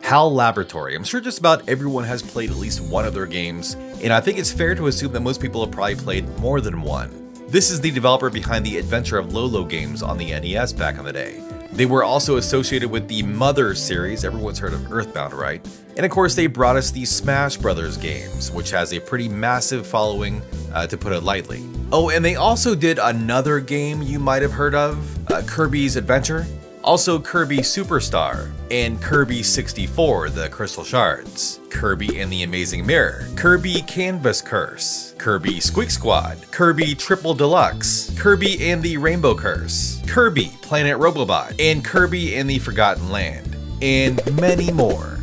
HAL Laboratory. I'm sure just about everyone has played at least one of their games, and I think it's fair to assume that most people have probably played more than one. This is the developer behind the Adventure of Lolo games on the NES back in the day. They were also associated with the Mother series, everyone's heard of Earthbound, right? And of course they brought us the Smash Brothers games, which has a pretty massive following, to put it lightly. Oh, and they also did another game you might have heard of, Kirby's Adventure. Also Kirby Superstar, and Kirby 64, the Crystal Shards, Kirby and the Amazing Mirror, Kirby Canvas Curse, Kirby Squeak Squad, Kirby Triple Deluxe, Kirby and the Rainbow Curse, Kirby Planet Robobot, and Kirby and the Forgotten Land, and many more.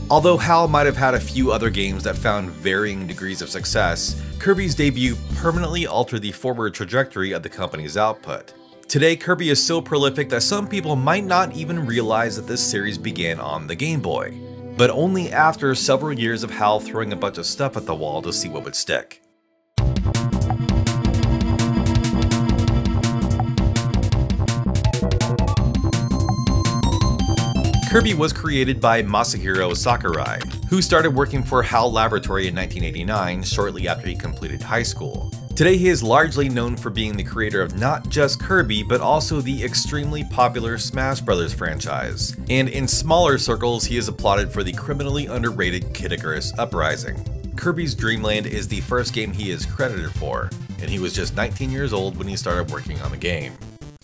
Although HAL might have had a few other games that found varying degrees of success, Kirby's debut permanently altered the forward trajectory of the company's output. Today, Kirby is so prolific that some people might not even realize that this series began on the Game Boy, but only after several years of HAL throwing a bunch of stuff at the wall to see what would stick. Kirby was created by Masahiro Sakurai, who started working for HAL Laboratory in 1989 shortly after he completed high school. Today he is largely known for being the creator of not just Kirby, but also the extremely popular Smash Brothers franchise, and in smaller circles he is applauded for the criminally underrated Kid Icarus Uprising. Kirby's Dream Land is the first game he is credited for, and he was just 19 years old when he started working on the game.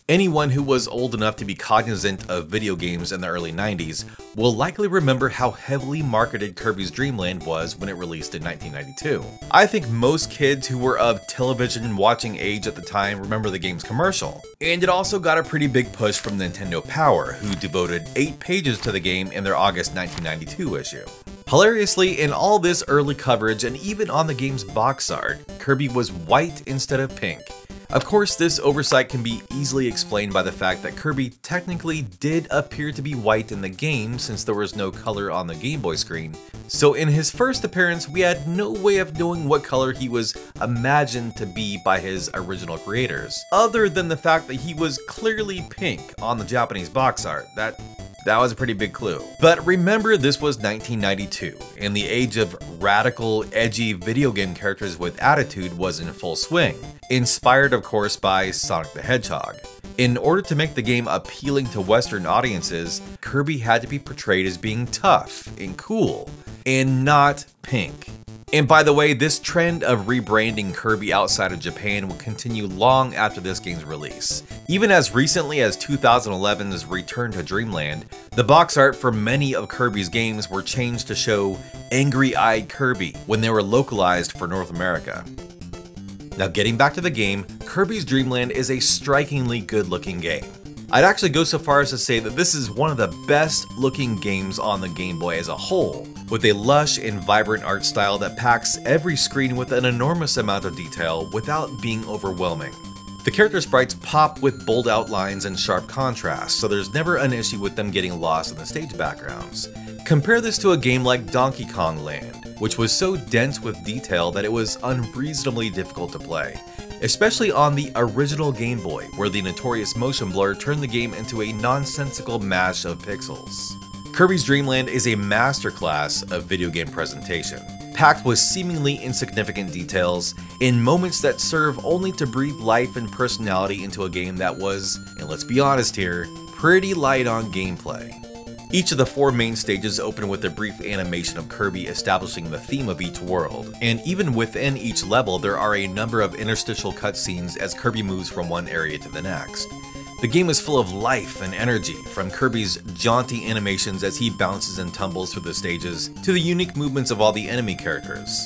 Anyone who was old enough to be cognizant of video games in the early 90s will likely remember how heavily marketed Kirby's Dream Land was when it released in 1992. I think most kids who were of television watching age at the time remember the game's commercial. And it also got a pretty big push from Nintendo Power, who devoted 8 pages to the game in their August 1992 issue. Hilariously, in all this early coverage and even on the game's box art, Kirby was white instead of pink. Of course, this oversight can be easily explained by the fact that Kirby technically did appear to be white in the game since there was no color on the Game Boy screen, so in his first appearance we had no way of knowing what color he was imagined to be by his original creators, other than the fact that he was clearly pink on the Japanese box art. That was a pretty big clue. But remember, this was 1992, and the age of radical, edgy video game characters with attitude was in full swing, inspired of course by Sonic the Hedgehog. In order to make the game appealing to Western audiences, Kirby had to be portrayed as being tough and cool, and not pink. And by the way, this trend of rebranding Kirby outside of Japan would continue long after this game's release. Even as recently as 2011's Return to Dreamland, the box art for many of Kirby's games were changed to show angry-eyed Kirby when they were localized for North America. Now getting back to the game, Kirby's Dream Land is a strikingly good-looking game. I'd actually go so far as to say that this is one of the best looking games on the Game Boy as a whole, with a lush and vibrant art style that packs every screen with an enormous amount of detail without being overwhelming. The character sprites pop with bold outlines and sharp contrast, so there's never an issue with them getting lost in the stage backgrounds. Compare this to a game like Donkey Kong Land, which was so dense with detail that it was unreasonably difficult to play, especially on the original Game Boy, where the notorious motion blur turned the game into a nonsensical mash of pixels. Kirby's Dream Land is a masterclass of video game presentation, packed with seemingly insignificant details in moments that serve only to breathe life and personality into a game that was, and let's be honest here, pretty light on gameplay. Each of the 4 main stages open with a brief animation of Kirby establishing the theme of each world, and even within each level there are a number of interstitial cutscenes as Kirby moves from one area to the next. The game is full of life and energy, from Kirby's jaunty animations as he bounces and tumbles through the stages, to the unique movements of all the enemy characters.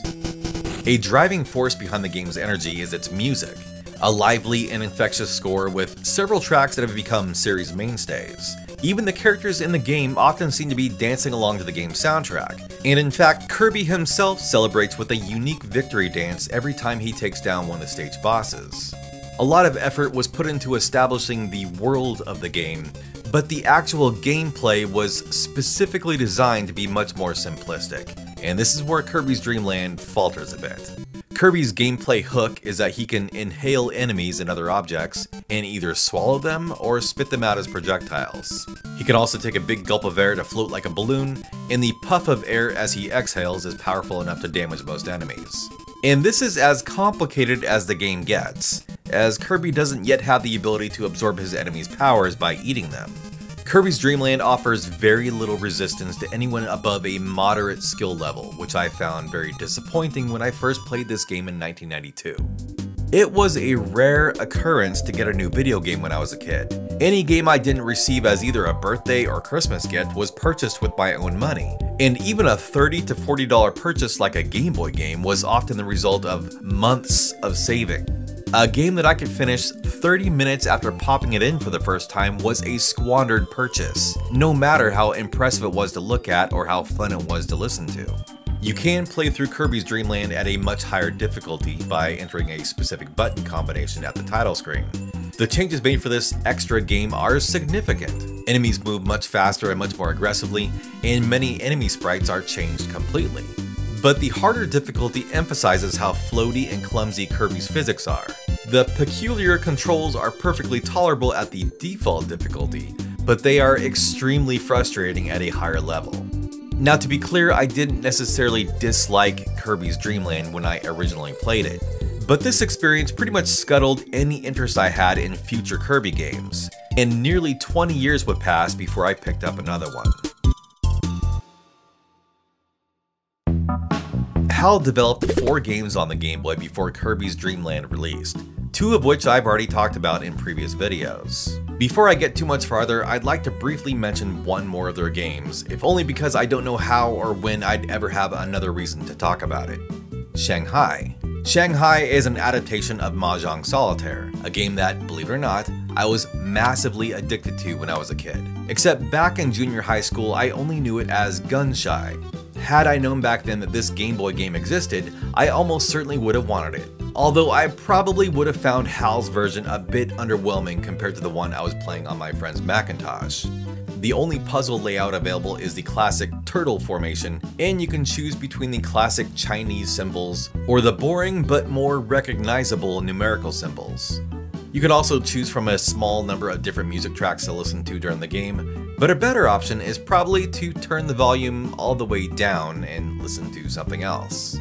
A driving force behind the game's energy is its music, a lively and infectious score with several tracks that have become series mainstays. Even the characters in the game often seem to be dancing along to the game's soundtrack, and in fact, Kirby himself celebrates with a unique victory dance every time he takes down one of the stage bosses. A lot of effort was put into establishing the world of the game, but the actual gameplay was specifically designed to be much more simplistic, and this is where Kirby's Dream Land falters a bit. Kirby's gameplay hook is that he can inhale enemies and other objects, and either swallow them or spit them out as projectiles. He can also take a big gulp of air to float like a balloon, and the puff of air as he exhales is powerful enough to damage most enemies. And this is as complicated as the game gets, as Kirby doesn't yet have the ability to absorb his enemies' powers by eating them. Kirby's Dream Land offers very little resistance to anyone above a moderate skill level, which I found very disappointing when I first played this game in 1992. It was a rare occurrence to get a new video game when I was a kid. Any game I didn't receive as either a birthday or Christmas gift was purchased with my own money. And even a $30 to $40 purchase like a Game Boy game was often the result of months of saving. A game that I could finish 30 minutes after popping it in for the first time was a squandered purchase, no matter how impressive it was to look at or how fun it was to listen to. You can play through Kirby's Dream Land at a much higher difficulty by entering a specific button combination at the title screen. The changes made for this extra game are significant. Enemies move much faster and much more aggressively, and many enemy sprites are changed completely. But the harder difficulty emphasizes how floaty and clumsy Kirby's physics are. The peculiar controls are perfectly tolerable at the default difficulty, but they are extremely frustrating at a higher level. Now, to be clear, I didn't necessarily dislike Kirby's Dream Land when I originally played it, but this experience pretty much scuttled any interest I had in future Kirby games, and nearly 20 years would pass before I picked up another one. HAL developed 4 games on the Game Boy before Kirby's Dream Land released, 2 of which I've already talked about in previous videos. Before I get too much farther, I'd like to briefly mention one more of their games, if only because I don't know how or when I'd ever have another reason to talk about it. Shanghai. Shanghai is an adaptation of Mahjong Solitaire, a game that, believe it or not, I was massively addicted to when I was a kid. Except back in junior high school, I only knew it as Gun-Shy. Had I known back then that this Game Boy game existed, I almost certainly would have wanted it. Although I probably would have found HAL's version a bit underwhelming compared to the one I was playing on my friend's Macintosh. The only puzzle layout available is the classic turtle formation, and you can choose between the classic Chinese symbols or the boring but more recognizable numerical symbols. You can also choose from a small number of different music tracks to listen to during the game, but a better option is probably to turn the volume all the way down and listen to something else.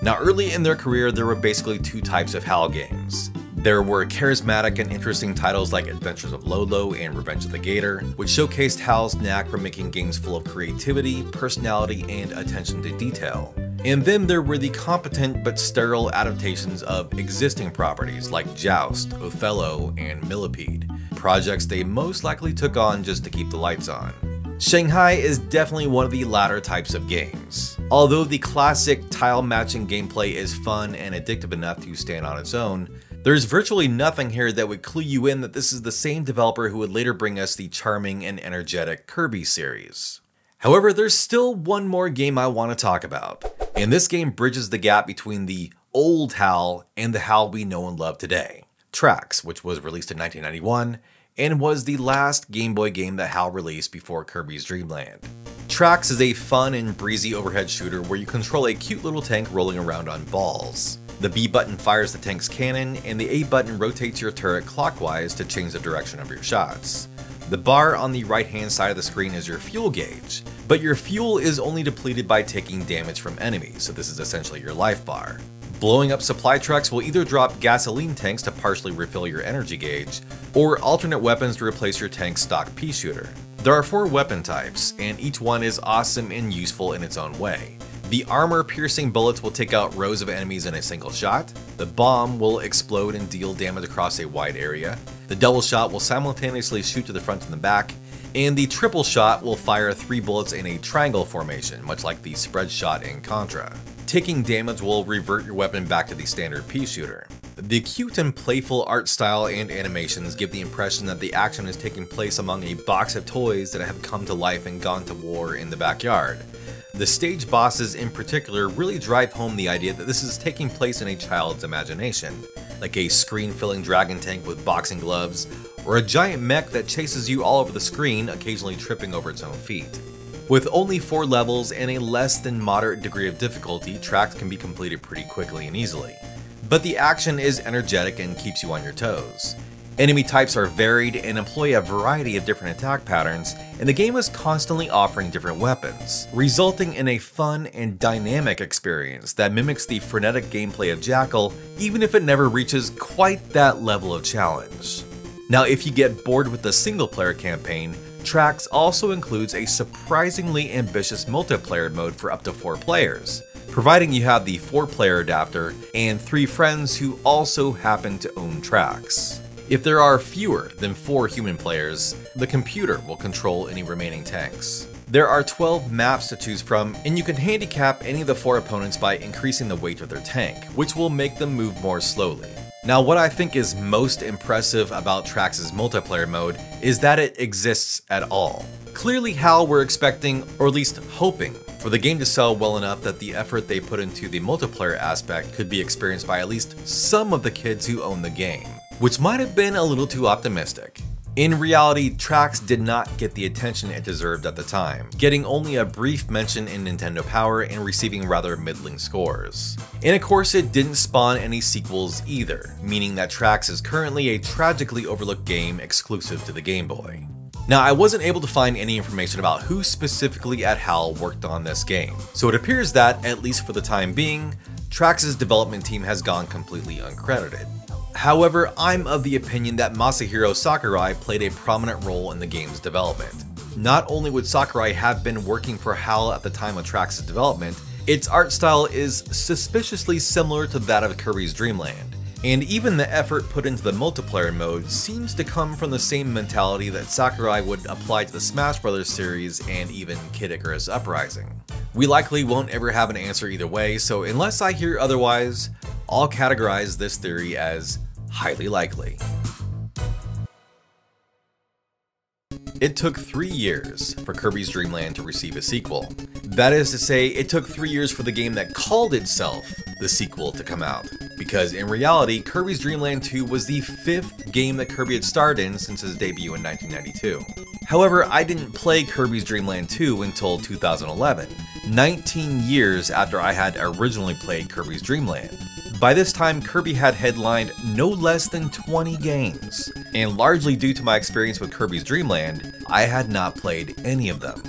Now, early in their career, there were basically 2 types of HAL games. There were charismatic and interesting titles like Adventures of Lolo and Revenge of the Gator, which showcased HAL's knack for making games full of creativity, personality, and attention to detail. And then there were the competent but sterile adaptations of existing properties like Joust, Othello, and Millipede, projects they most likely took on just to keep the lights on. Shanghai is definitely one of the latter types of games. Although the classic tile matching gameplay is fun and addictive enough to stand on its own, there's virtually nothing here that would clue you in that this is the same developer who would later bring us the charming and energetic Kirby series. However, there's still one more game I want to talk about, and this game bridges the gap between the old HAL and the HAL we know and love today. Trax, which was released in 1991, and was the last Game Boy game that HAL released before Kirby's Dream Land. Trax is a fun and breezy overhead shooter where you control a cute little tank rolling around on balls. The B button fires the tank's cannon, and the A button rotates your turret clockwise to change the direction of your shots. The bar on the right hand side of the screen is your fuel gauge, but your fuel is only depleted by taking damage from enemies, so this is essentially your life bar. Blowing up supply trucks will either drop gasoline tanks to partially refill your energy gauge, or alternate weapons to replace your tank's stock pea shooter. There are 4 weapon types, and each one is awesome and useful in its own way. The armor-piercing bullets will take out rows of enemies in a single shot, the bomb will explode and deal damage across a wide area, the double shot will simultaneously shoot to the front and the back, and the triple shot will fire 3 bullets in a triangle formation, much like the spread shot in Contra. Taking damage will revert your weapon back to the standard pea shooter. The cute and playful art style and animations give the impression that the action is taking place among a box of toys that have come to life and gone to war in the backyard. The stage bosses in particular really drive home the idea that this is taking place in a child's imagination, like a screen-filling dragon tank with boxing gloves, or a giant mech that chases you all over the screen, occasionally tripping over its own feet. With only 4 levels and a less than moderate degree of difficulty, tracks can be completed pretty quickly and easily. But the action is energetic and keeps you on your toes. Enemy types are varied and employ a variety of different attack patterns, and the game is constantly offering different weapons, resulting in a fun and dynamic experience that mimics the frenetic gameplay of Jackal, even if it never reaches quite that level of challenge. Now, if you get bored with the single-player campaign, Tracks also includes a surprisingly ambitious multiplayer mode for up to 4 players, providing you have the 4-player adapter and 3 friends who also happen to own Tracks. If there are fewer than 4 human players, the computer will control any remaining tanks. There are 12 maps to choose from, and you can handicap any of the 4 opponents by increasing the weight of their tank, which will make them move more slowly. Now, what I think is most impressive about Tracks' multiplayer mode is that it exists at all. Clearly HAL were expecting, or at least hoping, for the game to sell well enough that the effort they put into the multiplayer aspect could be experienced by at least some of the kids who own the game, which might have been a little too optimistic. In reality, Tracks did not get the attention it deserved at the time, getting only a brief mention in Nintendo Power and receiving rather middling scores. And of course, it didn't spawn any sequels either, meaning that Tracks is currently a tragically overlooked game exclusive to the Game Boy. Now, I wasn't able to find any information about who specifically at HAL worked on this game, so it appears that, at least for the time being, Tracks' development team has gone completely uncredited. However, I'm of the opinion that Masahiro Sakurai played a prominent role in the game's development. Not only would Sakurai have been working for HAL at the time of Tracks' development, its art style is suspiciously similar to that of Kirby's Dream Land, and even the effort put into the multiplayer mode seems to come from the same mentality that Sakurai would apply to the Smash Bros. Series and even Kid Icarus Uprising. We likely won't ever have an answer either way, so unless I hear otherwise, I'll categorize this theory as highly likely. It took 3 years for Kirby's Dream Land to receive a sequel. That is to say, it took 3 years for the game that called itself the sequel to come out, because in reality, Kirby's Dream Land 2 was the 5th game that Kirby had starred in since his debut in 1992. However, I didn't play Kirby's Dream Land 2 until 2011, 19 years after I had originally played Kirby's Dream Land. By this time, Kirby had headlined no less than 20 games, and largely due to my experience with Kirby's Dream Land, I had not played any of them.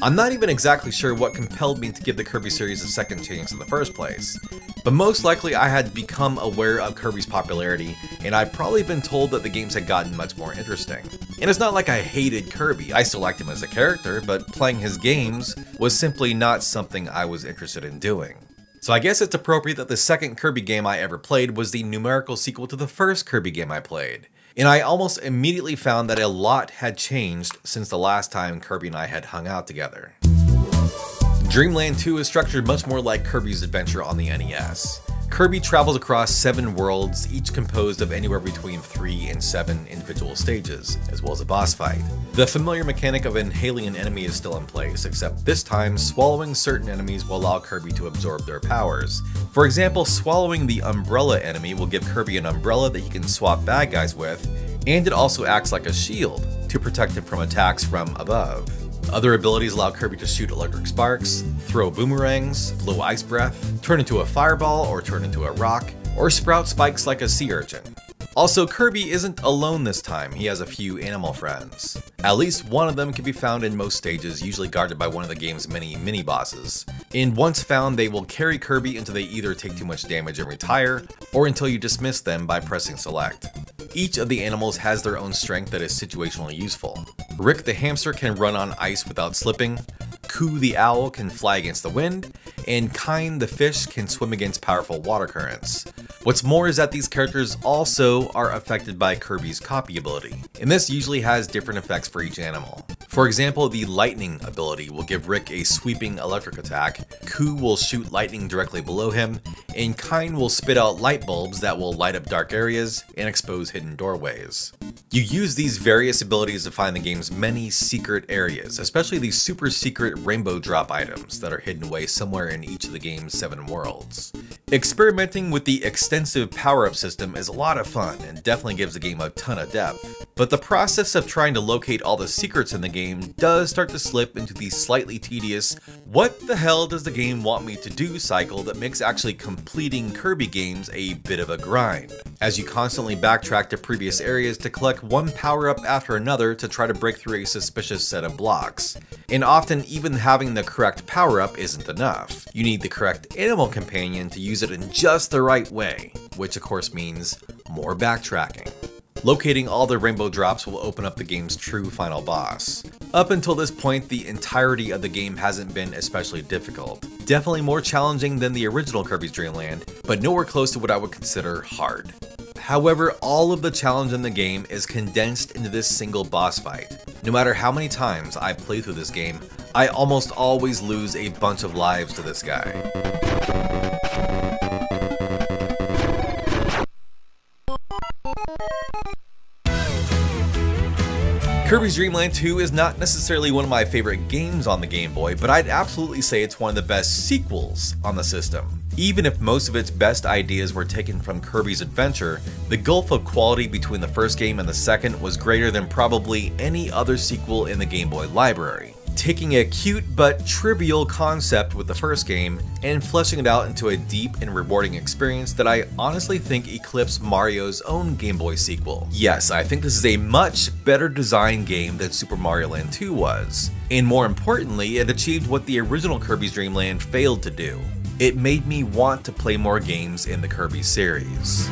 I'm not even exactly sure what compelled me to give the Kirby series a second chance in the first place, but most likely I had become aware of Kirby's popularity, and I'd probably been told that the games had gotten much more interesting. And it's not like I hated Kirby, I still liked him as a character, but playing his games was simply not something I was interested in doing. So I guess it's appropriate that the second Kirby game I ever played was the numerical sequel to the first Kirby game I played. And I almost immediately found that a lot had changed since the last time Kirby and I had hung out together. Dream Land 2 is structured much more like Kirby's Adventure on the NES. Kirby travels across 7 worlds, each composed of anywhere between 3 and 7 individual stages, as well as a boss fight. The familiar mechanic of inhaling an enemy is still in place, except this time, swallowing certain enemies will allow Kirby to absorb their powers. For example, swallowing the umbrella enemy will give Kirby an umbrella that he can swap bad guys with, and it also acts like a shield to protect him from attacks from above. Other abilities allow Kirby to shoot electric sparks, throw boomerangs, blow ice breath, turn into a fireball or turn into a rock, or sprout spikes like a sea urchin. Also, Kirby isn't alone this time, he has a few animal friends. At least one of them can be found in most stages, usually guarded by one of the game's many mini-bosses. And once found, they will carry Kirby until they either take too much damage and retire, or until you dismiss them by pressing select. Each of the animals has their own strength that is situationally useful. Rick the hamster can run on ice without slipping, Coo the owl can fly against the wind, and Kine the fish can swim against powerful water currents. What's more is that these characters also are affected by Kirby's copy ability, and this usually has different effects for each animal. For example, the lightning ability will give Rick a sweeping electric attack, Coo will shoot lightning directly below him, and Kine will spit out light bulbs that will light up dark areas and expose hidden doorways. You use these various abilities to find the game's many secret areas, especially the super secret rainbow drop items that are hidden away somewhere in each of the game's 7 worlds. Experimenting with the extensive power-up system is a lot of fun and definitely gives the game a ton of depth, but the process of trying to locate all the secrets in the game does start to slip into the slightly tedious, what the hell does the game want me to do cycle that makes actually completing Kirby games a bit of a grind, as you constantly backtrack to previous areas to collect one power-up after another to try to break through a suspicious set of blocks. And often even having the correct power-up isn't enough. You need the correct animal companion to use it in just the right way, which of course means more backtracking. Locating all the rainbow drops will open up the game's true final boss. Up until this point, the entirety of the game hasn't been especially difficult. Definitely more challenging than the original Kirby's Dream Land, but nowhere close to what I would consider hard. However, all of the challenge in the game is condensed into this single boss fight. No matter how many times I play through this game, I almost always lose a bunch of lives to this guy. Kirby's Dream Land 2 is not necessarily one of my favorite games on the Game Boy, but I'd absolutely say it's one of the best sequels on the system. Even if most of its best ideas were taken from Kirby's Adventure, the gulf of quality between the first game and the second was greater than probably any other sequel in the Game Boy library. Taking a cute but trivial concept with the first game and fleshing it out into a deep and rewarding experience that I honestly think eclipsed Mario's own Game Boy sequel. Yes, I think this is a much better designed game than Super Mario Land 2 was. And more importantly, it achieved what the original Kirby's Dream Land failed to do. It made me want to play more games in the Kirby series.